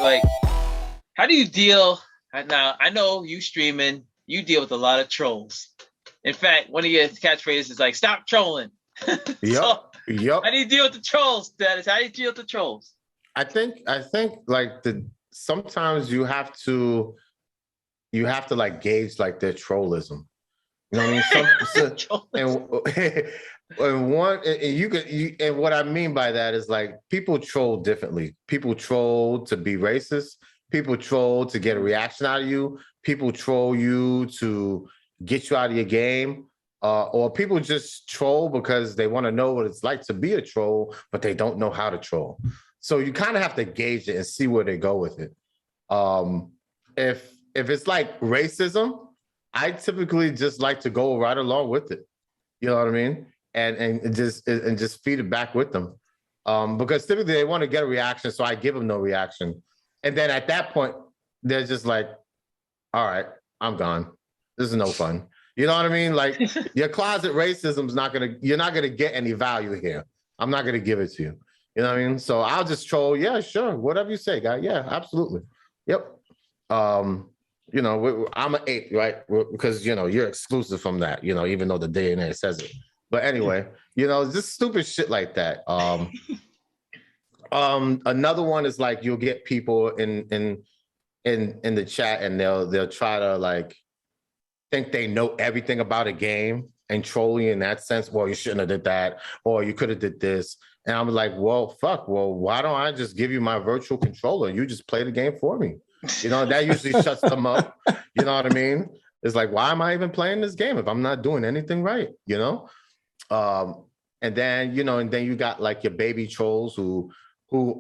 like, how do you deal? Now, I know you streaming, you deal with a lot of trolls. In fact, one of your catchphrases is like, stop trolling. So, Yep. how do you deal with the trolls, Dennis? How do you deal with the trolls? I think like sometimes you have to like gauge like their trollism. You know what I mean? And what I mean by that is like people troll differently. People troll to be racist. People troll to get a reaction out of you. People troll you to get you out of your game. Or people just troll because they want to know what it's like to be a troll, but they don't know how to troll. So you kind of have to gauge it and see where they go with it. If it's like racism, I typically just like to go right along with it. You know what I mean? And just feed it back with them. Because typically they want to get a reaction, so I give them no reaction. And then at that point, they're just like, all right, I'm gone. This is no fun. You know what I mean? Like your closet racism is you're not gonna get any value here. I'm not gonna give it to you. You know what I mean? So I'll just troll. Yeah, sure. Whatever you say, guy. Yeah, absolutely. Yep. You know, I'm an 8, right? Because, you know, you're exclusive from that, you know, even though the DNA says it. But anyway, you know, just stupid shit like that. Another one is like you'll get people in the chat and they'll try to like think they know everything about a game and troll you in that sense. Well, you shouldn't have did that, or you could have did this. And I'm like, well, fuck. Well, why don't I just give you my virtual controller? You just play the game for me. You know, that usually shuts them up. You know what I mean? It's like, why am I even playing this game if I'm not doing anything right? You know? And then you got like your baby trolls who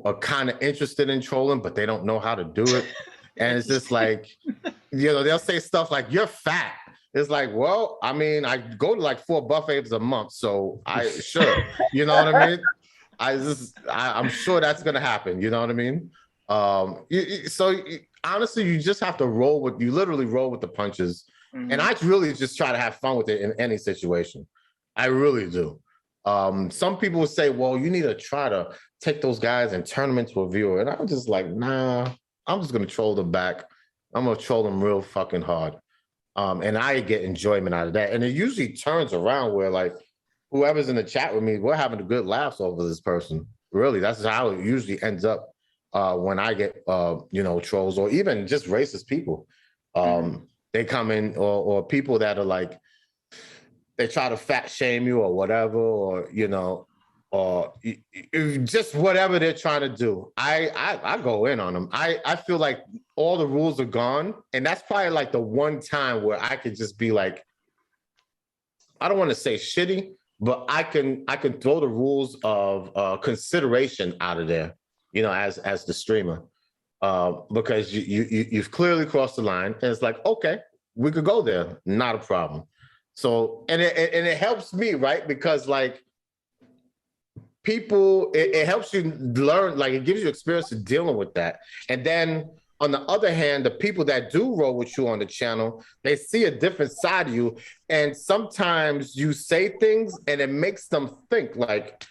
are kind of interested in trolling, but they don't know how to do it. And it's just like, you know, they'll say stuff like, you're fat. It's like, well, I mean, I go to like 4 buffets a month, so you know what I mean? I'm sure that's gonna happen. You know what I mean? Honestly, you just have to literally roll with the punches. Mm-hmm. And I really just try to have fun with it in any situation. I really do. Some people would say, well, you need to try to take those guys and turn them into a viewer. And I'm just like, nah, I'm just gonna troll them back. I'm gonna troll them real fucking hard. And I get enjoyment out of that. And it usually turns around where like whoever's in the chat with me, we're having a good laughs over this person. Really, that's how it usually ends up when I get trolls or even just racist people. They come in or people that are like, they try to fat shame you or whatever, or or just whatever they're trying to do. I go in on them. I feel like all the rules are gone, and that's probably like the one time where I could just be like, I don't want to say shitty, but I can throw the rules of consideration out of there, you know, as the streamer, because you've clearly crossed the line, and it's like, okay, we could go there, not a problem. So, and it helps me, right? Because like people, it helps you learn, like it gives you experience in dealing with that. And then on the other hand, the people that do roll with you on the channel, they see a different side of you. And sometimes you say things and it makes them think like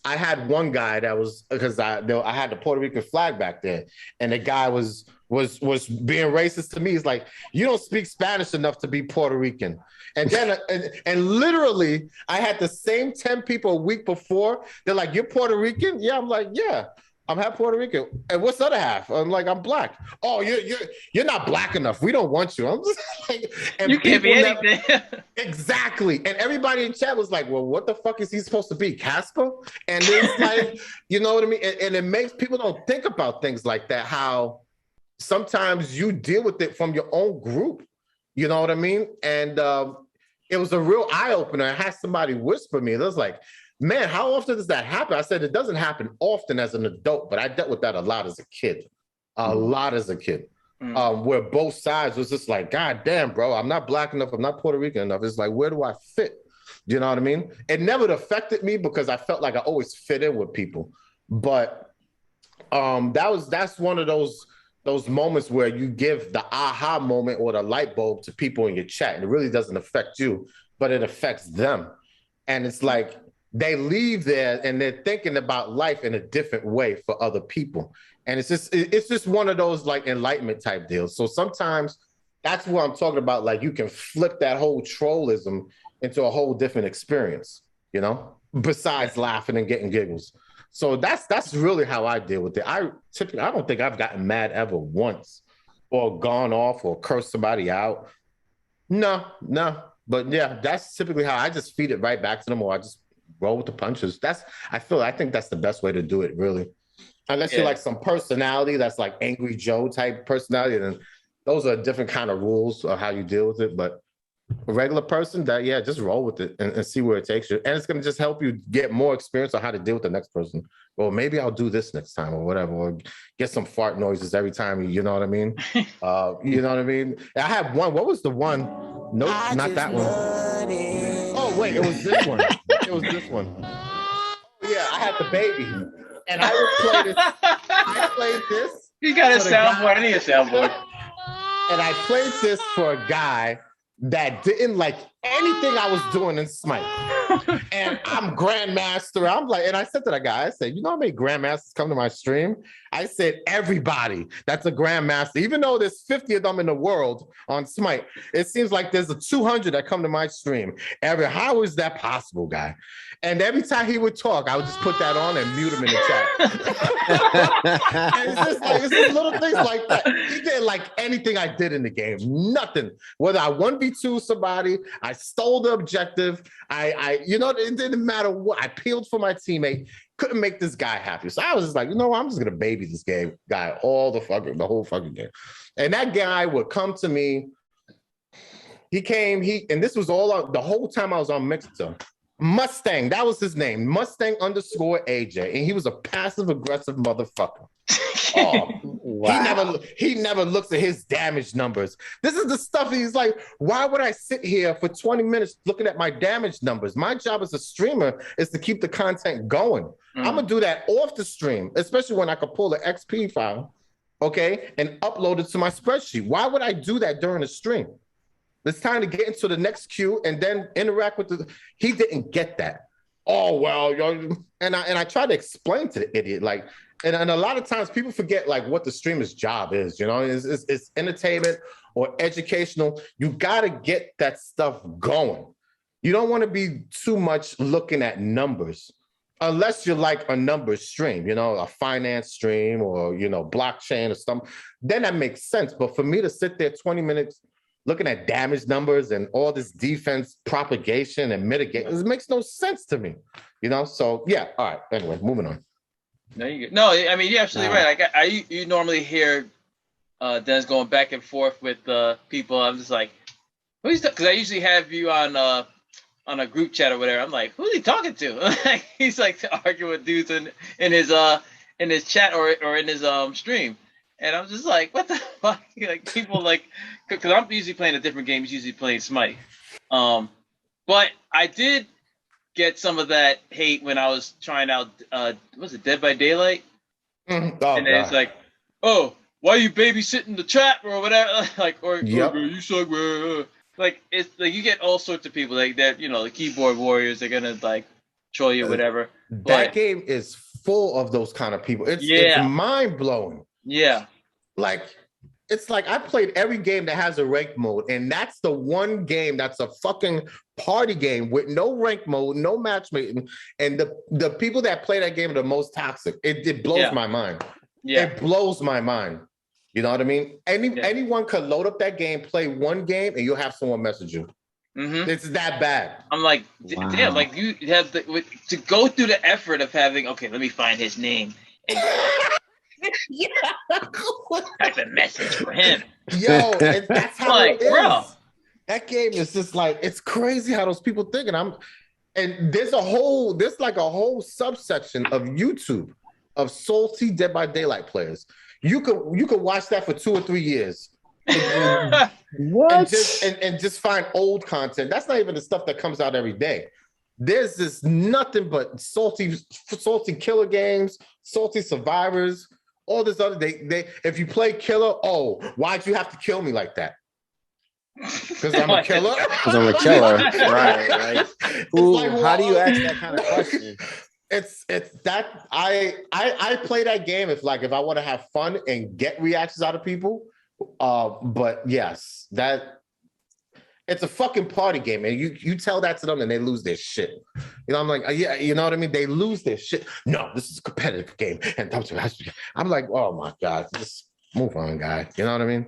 I had one guy that was, because I had the Puerto Rican flag back there, and the guy was being racist to me. He's like, you don't speak Spanish enough to be Puerto Rican. And then and literally I had the same 10 people a week before. They're like, you're Puerto Rican? Yeah, I'm like, yeah, I'm half Puerto Rican. And what's the other half? I'm like, I'm black. Oh, you're not black enough. We don't want you. I'm just like, and you can't be anything. Exactly. And everybody in chat was like, well, what the fuck is he supposed to be, Casper? And it's like, you know what I mean? And it makes people don't think about things like that, how sometimes you deal with it from your own group. You know what I mean? And it was a real eye-opener. I had somebody whisper me. It was like, man, how often does that happen? I said, it doesn't happen often as an adult, but I dealt with that a lot as a kid. Lot as a kid. Where both sides was just like, God damn, bro, I'm not black enough, I'm not Puerto Rican enough. It's like, where do I fit? Do you know what I mean? It never affected me because I felt like I always fit in with people. But that's one of those moments where you give the aha moment or the light bulb to people in your chat, and it really doesn't affect you, but it affects them. And it's like, they leave there and they're thinking about life in a different way for other people. And it's just one of those like enlightenment type deals. So sometimes that's what I'm talking about. Like you can flip that whole trollism into a whole different experience, you know, besides laughing and getting giggles. So that's really how I deal with it. I don't think I've gotten mad ever once or gone off or cursed somebody out. No. But yeah, that's typically how I just feed it right back to them, or I just roll with the punches. I think that's the best way to do it, really. Unless you're like some personality that's like Angry Joe type personality, then those are different kind of rules of how you deal with it. But a regular person, just roll with it and see where it takes you. And it's going to just help you get more experience on how to deal with the next person. Well, maybe I'll do this next time or whatever, or get some fart noises every time, you know what I mean? You know what I mean? I had one. What was the one? Nope, not that one. Oh, wait, it was this one. Yeah, I had the baby. And I would play this. I played this. You got a soundboard. I need a soundboard. And I played this for a guy that didn't like anything I was doing in Smite. And I'm Grandmaster. I'm like, and I said to that guy, I said, you know how many Grandmasters come to my stream? I said, everybody that's a Grandmaster, even though there's 50 of them in the world on Smite, it seems like there's a 200 that come to my stream. How is that possible, guy? And every time he would talk, I would just put that on and mute him in the chat. And it's just little things like that. He didn't like anything I did in the game. Nothing. Whether I 1v2 somebody, I stole the objective, it didn't matter what. I peeled for my teammate, couldn't make this guy happy. So I was just like, I'm just gonna baby this guy the whole fucking game. And that guy would come to me. And this was all the whole time I was on Mixer. Mustang, that was his name, Mustang_AJ, and he was a passive aggressive motherfucker. Oh, wow. He never looks at his damage numbers. This is the stuff he's like, why would I sit here for 20 minutes looking at my damage numbers? My job as a streamer is to keep the content going. I'm gonna do that off the stream, especially when I could pull the XP file, okay, and upload it to my spreadsheet. Why would I do that during the stream? It's time to get into the next queue and then interact with he didn't get that. Oh, well, and I tried to explain to the idiot, like, and a lot of times people forget like what the streamer's job is, it's entertainment or educational. You got to get that stuff going. You don't want to be too much looking at numbers unless you're like a numbers stream, a finance stream or, blockchain or something, then that makes sense. But for me to sit there 20 minutes looking at damage numbers and all this defense propagation and mitigation, it makes no sense to me, So yeah, all right. Anyway, moving on. No, I mean you're absolutely right. Like you normally hear Dennis going back and forth with people. I'm just like, who's that? Because I usually have you on a group chat or whatever. I'm like, who's he talking to? He's like arguing with dudes in his chat or in his stream. And I'm just like, what the fuck? Like people like, because I'm usually playing a different game. He's usually playing Smite. But I did get some of that hate when I was trying out, was it Dead by Daylight? Mm-hmm. Oh, and then it's like, oh, why are you babysitting the trap or whatever? Like, or yep. Oh, you suck. Like it's like you get all sorts of people like that. The keyboard warriors are gonna like troll you, or whatever. That game is full of those kind of people. It's mind blowing. Yeah. Like, it's like I played every game that has a rank mode, and that's the one game that's a fucking party game with no rank mode, no matchmaking, and the people that play that game are the most toxic. It blows my mind. Yeah. It blows my mind. You know what I mean? Anyone could load up that game, play one game, and you'll have someone message you. Mm-hmm. It's that bad. I'm like, damn, like you have to go through the effort of having, okay, let me find his name. And yeah. Type a message for him. Yo, and that's how like, it is. Bro. That game is just like, it's crazy how those people think. And there's like a whole subsection of YouTube of salty Dead by Daylight players. You could watch that for 2 or 3 years. What? And just find old content. That's not even the stuff that comes out every day. There's just nothing but salty killer games, salty survivors, all this other. They if you play killer, oh, why'd you have to kill me like that? Because I'm a killer. Because I'm a killer. Right. Ooh, like, how do you ask that kind of question? It's that I play that game if I want to have fun and get reactions out of people. But yes, that it's a fucking party game, and you tell that to them and they lose their shit. You know, I'm like, yeah, you know what I mean? They lose their shit. No, this is a competitive game, and I'm like, oh my God, just move on, guy. You know what I mean?